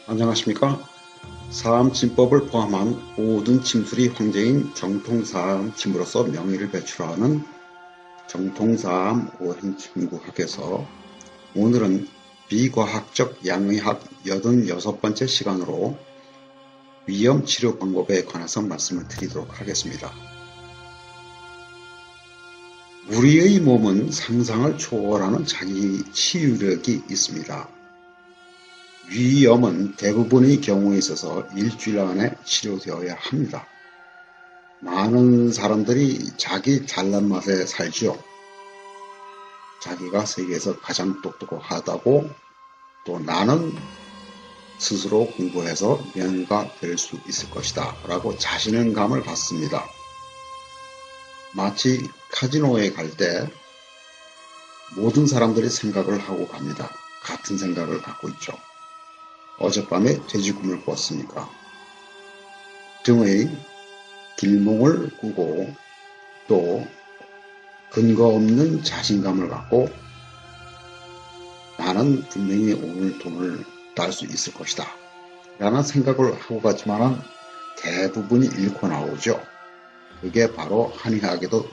안녕하십니까? 사암침법을 포함한 모든 침술이 황제인 정통사암 침으로서 명의를 배출하는 정통사암 오행침구학에서 오늘은 비과학적 양의학 86번째 시간으로 위염치료 방법에 관해서 말씀을 드리도록 하겠습니다. 우리의 몸은 상상을 초월하는 자기 치유력이 있습니다. 위염은 대부분의 경우에 있어서 일주일 안에 치료되어야 합니다. 많은 사람들이 자기 잘난 맛에 살죠. 자기가 세계에서 가장 똑똑하다고, 또 나는 스스로 공부해서 명의가 될 수 있을 것이다 라고 자신감을 갖습니다. 마치 카지노에 갈 때 모든 사람들이 생각을 하고 갑니다. 같은 생각을 갖고 있죠. 어젯밤에 돼지꿈을 꿨으니까 등의 길몽을 꾸고 또 근거 없는 자신감을 갖고 나는 분명히 오늘 돈을 딸 수 있을 것이다 라는 생각을 하고 갔지만 대부분이 잃고 나오죠. 그게 바로 한의학에도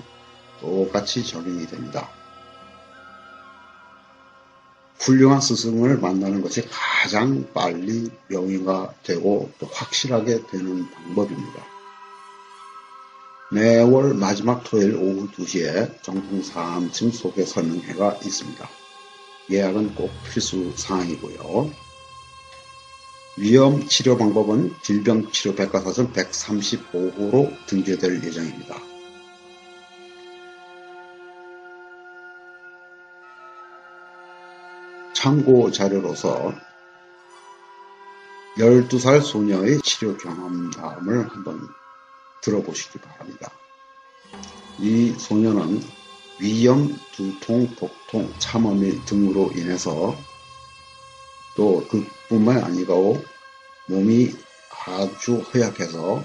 똑같이 적용이 됩니다. 훌륭한 스승을 만나는 것이 가장 빨리 명의가 되고 또 확실하게 되는 방법입니다. 매월 마지막 토요일 오후 2시에 정통사암침 소개 설명회가 있습니다. 예약은 꼭 필수 사항이고요. 위염 치료 방법은 질병치료백과사전 135호로 등재될 예정입니다. 참고 자료로서 12살 소녀의 치료 경험담을 한번 들어보시기 바랍니다. 이 소녀는 위염, 두통, 복통, 참어밀 등으로 인해서 또 그뿐만 아니고 몸이 아주 허약해서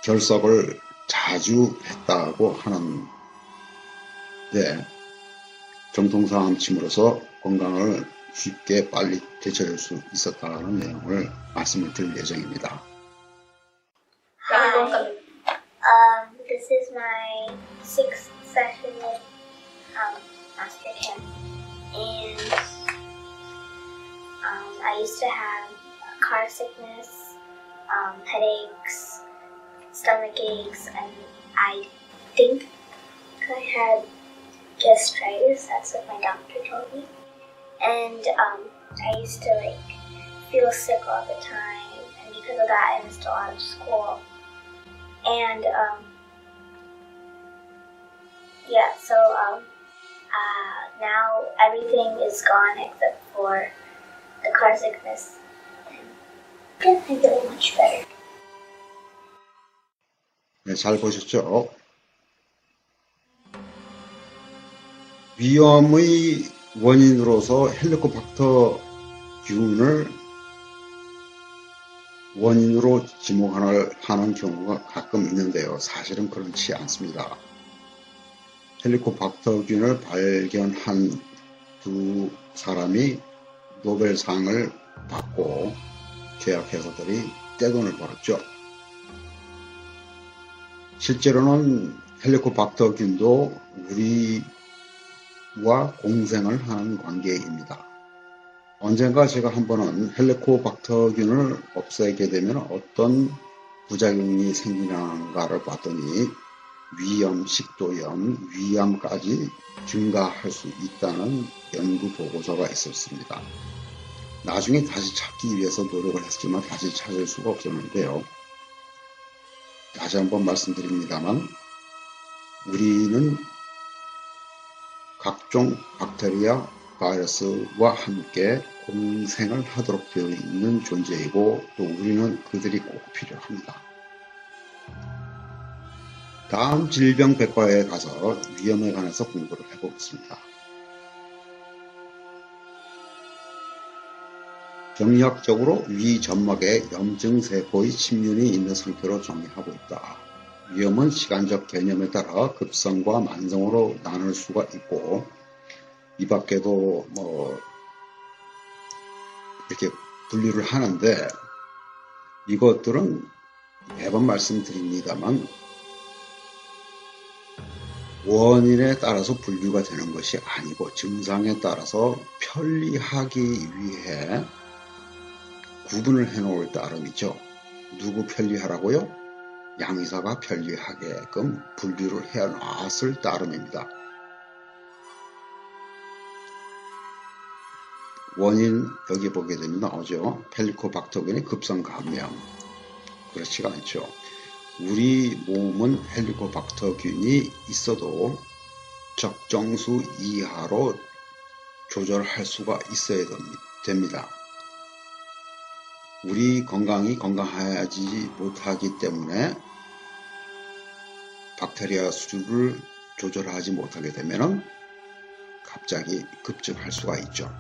결석을 자주 했다고 하는데 정통사암침으로써 건강을 쉽게 빨리 되찾을 수 있었다는 내용을 말씀을 드릴 예정입니다. Hi. This is my 6th session with Master Kim, and I used to have car sickness, headaches, stomach aches, and I think I had gastritis. That's what my doctor told me. And I used to feel sick all the time, and because of that, I missed a lot of school. And now everything is gone except for the car sickness. And I feel much better. 네, 잘 보셨죠? 위염의 원인으로서 헬리코박터 균을 원인으로 지목하는 경우가 가끔 있는데요. 사실은 그렇지 않습니다. 헬리코박터균을 발견한 두 사람이 노벨상을 받고 제약회사들이 떼돈을 벌었죠. 실제로는 헬리코박터균도 우리와 공생을 하는 관계입니다. 언젠가 제가 한 번은 헬리코박터균을 없애게 되면 어떤 부작용이 생기는가를 봤더니 위염, 식도염, 위암까지 증가할 수 있다는 연구 보고서가 있었습니다. 나중에 다시 찾기 위해서 노력을 했지만 다시 찾을 수가 없었는데요. 다시 한번 말씀드립니다만 우리는 각종 박테리아, 바이러스와 함께 공생을 하도록 되어 있는 존재이고 또 우리는 그들이 꼭 필요합니다. 다음 질병백과에 가서 위염에 관해서 공부를 해보겠습니다. 병리학적으로 위 점막에 염증세포의 침륜이 있는 상태로 정의하고 있다. 위염은 시간적 개념에 따라 급성과 만성으로 나눌 수가 있고 이 밖에도 이렇게 분류를 하는데 이것들은 매번 말씀드립니다만 원인에 따라서 분류가 되는 것이 아니고 증상에 따라서 편리하기 위해 구분을 해 놓을 따름이죠. 누구 편리하라고요? 양의사가 편리하게끔 분류를 해 놨을 따름입니다. 원인 여기 보게 되면 나오죠. 헬리코박터균의 급성 감염. 그렇지가 않죠. 우리 몸은 헬리코박터균이 있어도 적정수 이하로 조절할 수가 있어야 됩니다. 우리 건강이 건강하지 못하기 때문에 박테리아 수를 조절하지 못하게 되면 갑자기 급증할 수가 있죠.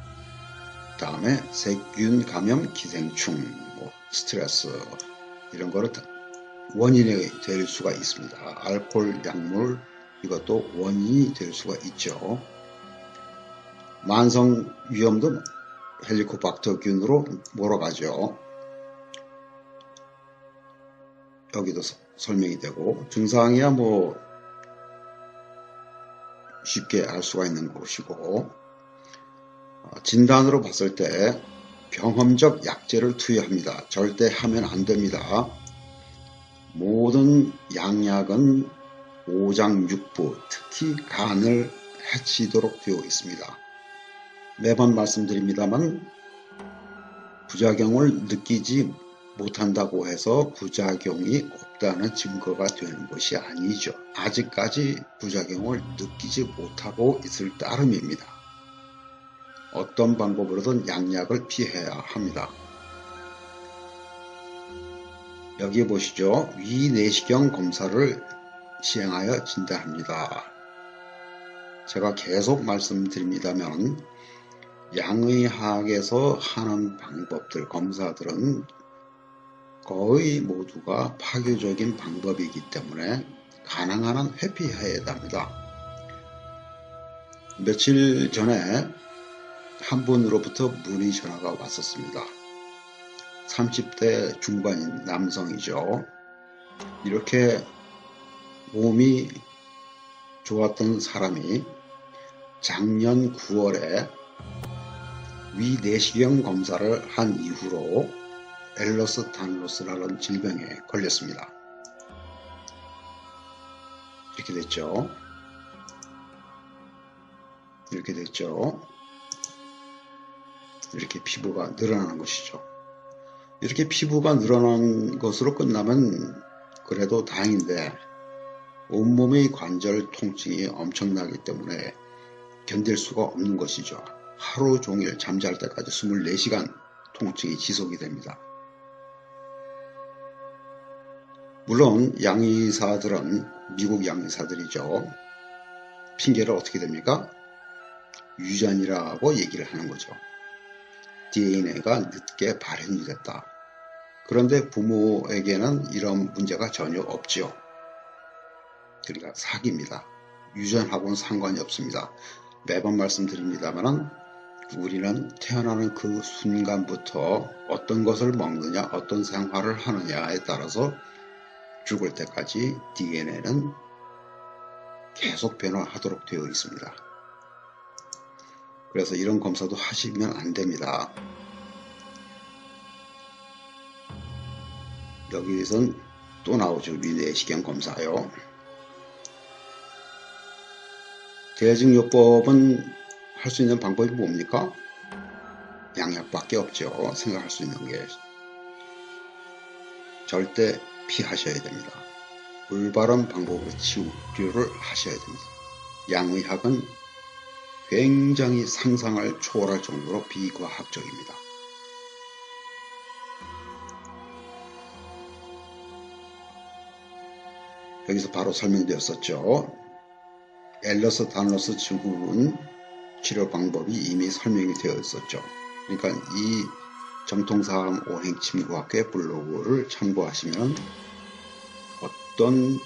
다음에 세균 감염, 기생충, 스트레스 이런 거를 원인이 될 수가 있습니다. 알코올, 약물 이것도 원인이 될 수가 있죠. 만성 위염도 헬리코박터균으로 몰아가죠. 여기도 설명이 되고 증상이야 쉽게 알 수가 있는 것이고 진단으로 봤을 때 병험적 약제를 투여합니다. 절대 하면 안 됩니다. 모든 양약은 오장육부, 특히 간을 해치도록 되어 있습니다. 매번 말씀드립니다만 부작용을 느끼지 못한다고 해서 부작용이 없다는 증거가 되는 것이 아니죠. 아직까지 부작용을 느끼지 못하고 있을 따름입니다. 어떤 방법으로든 양약을 피해야 합니다. 여기 보시죠. 위내시경 검사를 시행하여 진단합니다. 제가 계속 말씀드립니다면 양의학에서 하는 방법들, 검사들은 거의 모두가 파괴적인 방법이기 때문에 가능한 한 회피해야 합니다. 며칠 전에 한 분으로부터 문의 전화가 왔었습니다. 30대 중반인 남성이죠. 이렇게 몸이 좋았던 사람이 작년 9월에 위내시경 검사를 한 이후로 엘러스탄로스라는 질병에 걸렸습니다. 이렇게 됐죠. 이렇게 됐죠. 이렇게 피부가 늘어나는 것이죠. 이렇게 피부가 늘어난 것으로 끝나면 그래도 다행인데 온몸의 관절 통증이 엄청나기 때문에 견딜 수가 없는 것이죠. 하루 종일 잠잘 때까지 24시간 통증이 지속이 됩니다. 물론 양의사들은 미국 양의사들이죠. 핑계를 어떻게 됩니까? 유전이라고 얘기를 하는 거죠. DNA가 늦게 발현이 됐다. 그런데 부모에게는 이런 문제가 전혀 없죠. 그러니까 사기입니다. 유전하고는 상관이 없습니다. 매번 말씀드립니다만 우리는 태어나는 그 순간부터 어떤 것을 먹느냐, 어떤 생활을 하느냐에 따라서 죽을 때까지 DNA는 계속 변화하도록 되어 있습니다. 그래서 이런 검사도 하시면 안 됩니다. 여기선 또 나오죠. 위내시경 검사요. 대증요법은 할 수 있는 방법이 뭡니까? 양약밖에 없죠. 생각할 수 있는 게. 절대 피하셔야 됩니다. 올바른 방법으로 치료를 하셔야 됩니다. 양의학은 굉장히 상상을 초월할 정도로 비과학적입니다. 여기서 바로 설명되었었죠. 엘러스탄로스 증후군 치료 방법이 이미 설명이 되어 있었죠. 그러니까 이 정통사암 오행침구학회 블로그를 참고하시면 어떤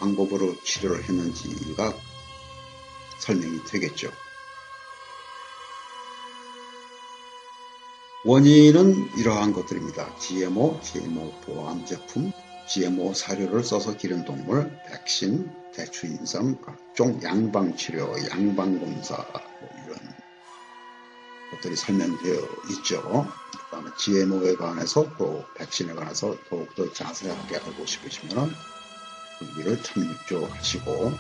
방법으로 치료를 했는지가 설명이 되겠죠. 원인은 이러한 것들입니다. GMO, GMO 보암 제품, GMO 사료를 써서 기른 동물, 백신, 대추인성, 각종 양방치료, 양방검사 이런 것들이 설명되어 있죠. 그 다음에 GMO에 관해서 또 백신에 관해서 더욱더 자세하게 알고 싶으시면 후기를 참조하시고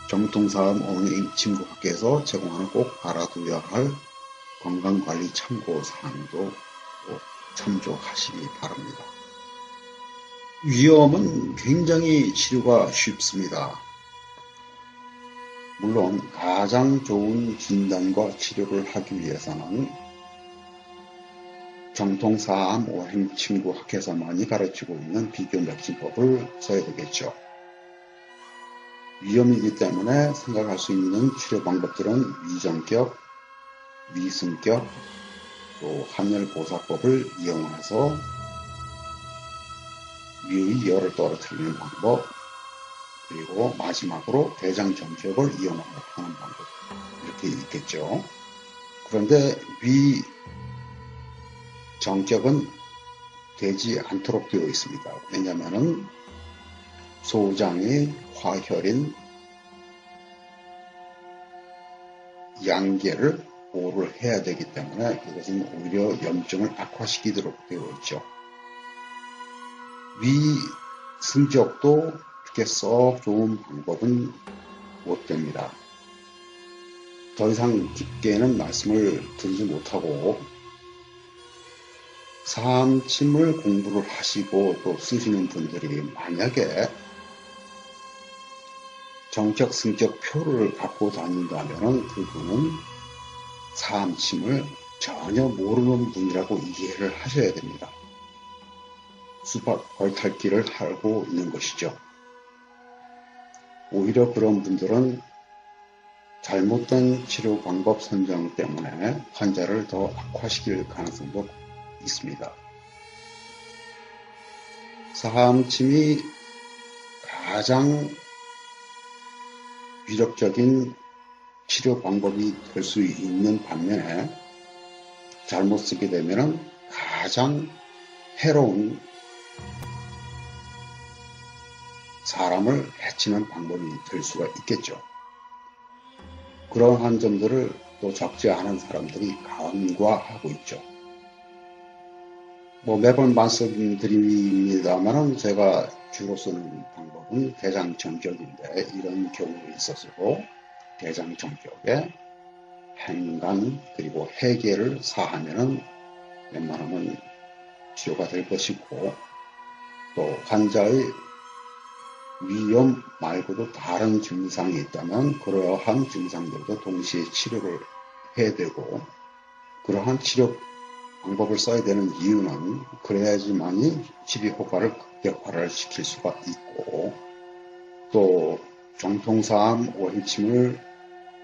정통사암 어머니 친구학교에서 제공하는 꼭 알아두어야 할 건강관리 참고사항도 꼭 참조하시기 바랍니다. 위험은 굉장히 치료가 쉽습니다. 물론 가장 좋은 진단과 치료를 하기 위해서는 정통사암 오행친구학회에서만이 가르치고 있는 비교맥진법을 써야 되겠죠. 위험이기 때문에 생각할 수 있는 치료 방법들은 위전격, 위승격, 또 한열보사법을 이용해서 위의 열을 떨어뜨리는 방법, 그리고 마지막으로 대장정격을 이용하는 방법 이렇게 있겠죠. 그런데 위정격은 되지 않도록 되어 있습니다. 왜냐하면 소장의 화혈인 양계를 보호를 해야 되기 때문에 이것은 오히려 염증을 악화시키도록 되어 있죠. 위승격도 그렇게 썩 좋은 방법은 못 됩니다. 더 이상 깊게는 말씀을 드리지 못하고 사암침을 공부를 하시고 또 쓰시는 분들이 만약에 정격, 승격 표를 갖고 다닌다면 그분은 사암침을 전혀 모르는 분이라고 이해를 하셔야 됩니다. 수박 걸탈기를 하고 있는 것이죠. 오히려 그런 분들은 잘못된 치료 방법 선정 때문에 환자를 더 악화시킬 가능성도 있습니다. 사암침이 가장 위력적인 치료 방법이 될 수 있는 반면에 잘못 쓰게 되면 가장 해로운 사람을 해치는 방법이 될 수가 있겠죠. 그러한 점들을 또 적지 않은 사람들이 간과하고 있죠. 매번 말씀드립니다만 제가 주로 쓰는 방법은 대장정격인데 이런 경우에 있어서도 대장정격에 행간 그리고 해계를 사하면 웬만하면 치료가 될 것이고 또 환자의 위염 말고도 다른 증상이 있다면 그러한 증상들도 동시에 치료를 해야 되고 그러한 치료 방법을 써야 되는 이유는 그래야지만이 치료 효과를 극대화를 시킬 수가 있고 또 정통사암 오행침을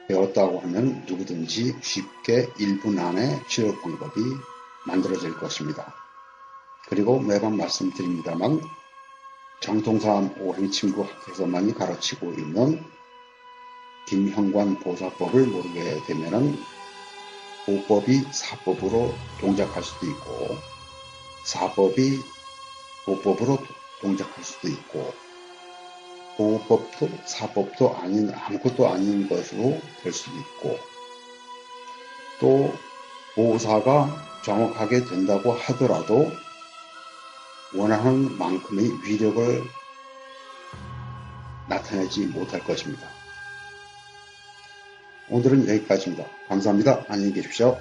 배웠다고 하면 누구든지 쉽게 1분 안에 치료 방법이 만들어질 것입니다. 그리고 매번 말씀드립니다만 정통사암 오행침구학에서만이 가르치고 있는 김형관 보사법을 모르게 되면 보법이 사법으로 동작할 수도 있고 사법이 보법으로 동작할 수도 있고 보법도 사법도 아닌 아무것도 아닌 것으로 될 수도 있고 또 보사가 정확하게 된다고 하더라도 원하는 만큼의 위력을 나타내지 못할 것입니다. 오늘은 여기까지입니다. 감사합니다. 안녕히 계십시오.